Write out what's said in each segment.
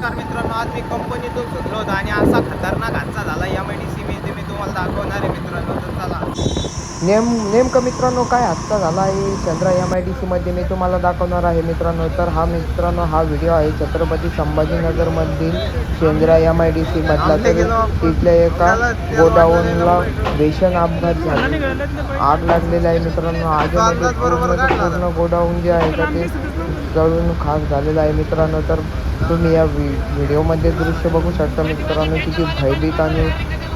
नमस्कार मित्रांनो, आज मी कंपनीतून सुटलो होतो आणि असा खतरनाक हादसा झाला MIDC मध्ये मी तुम्हाला दाखवणार आहे मित्रांनो. तर चला. नेमकं मित्रांनो काय हादसा झाला आहे चंद्रा MIDC मध्ये मी तुम्हाला दाखवणार आहे मित्रांनो. तर हा व्हिडिओ आहे छत्रपती संभाजीनगरमधील चंद्रा MIDC मधला. तर तिथल्या एका गोडाऊनला भीषण अपघात झाला, आग लागलेली आहे मित्रांनो. आगीमध्ये पूर्ण गोडाऊन जे आहे का ते जळून खाक झालेलं आहे मित्रांनो. तर तुम्ही या व्हिडिओमध्ये दृश्य बघू शकता मित्रांनो, किती भयभीत आणि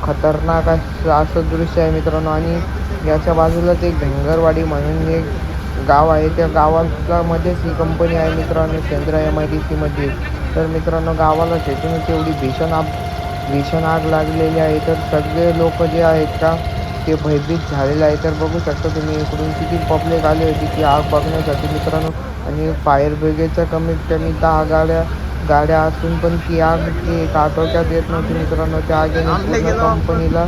खतरनाक असं दृश्य आहे मित्रांनो. आणि याच्या बाजूलाच एक धनगरवाडी म्हणून एक गाव आहे, त्या गावाला मध्येच ही कंपनी आहे मित्रांनो, चंद्रा MIDC मध्ये. तर मित्रांनो गावाला शेतीनच एवढी भीषण आग लागलेली आहे. तर सगळे लोक जे आहेत का ते भयभीत झालेले आहे. तर बघू शकता तुम्ही इकडून किती पब्लिक आली होती ती आग बघण्यासाठी मित्रांनो. आणि फायर ब्रिगेडच्या कमीत कमी 10 गाड्या असून पण ती आग ती आटोक्यात येत नव्हती मित्रांनो. त्या आगीने पूर्ण कंपनीला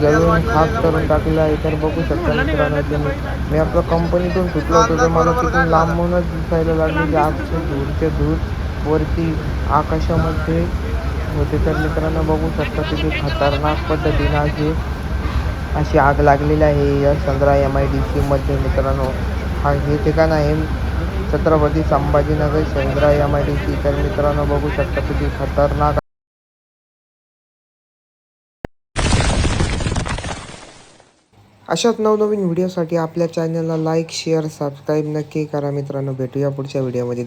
जळून खाक करून टाकलं आहे. तर बघू शकता मित्रांनो तुम्ही, मी आपल्या कंपनीतून सुटलो होतो तर मला तिथून लांबूनच दिसायला लागली आगचे धूर वरती आकाशामध्ये होते. तर मित्रांनो बघू शकता किती खतरनाक पद्धतीने अशी आग लागलेली आहे या चंद्रा MIDC मध्ये मित्रांनो. हे ठिकाण आहे छत्रपती संभाजीनगर चंद्रा MIDC. तर मित्रांनो बघू शकता किती खतरनाक. अशाच नवनवीन व्हिडिओसाठी आपल्या चॅनलला लाईक शेअर सबस्क्राईब नक्की करा मित्रांनो. भेटूया पुढच्या व्हिडिओमध्ये.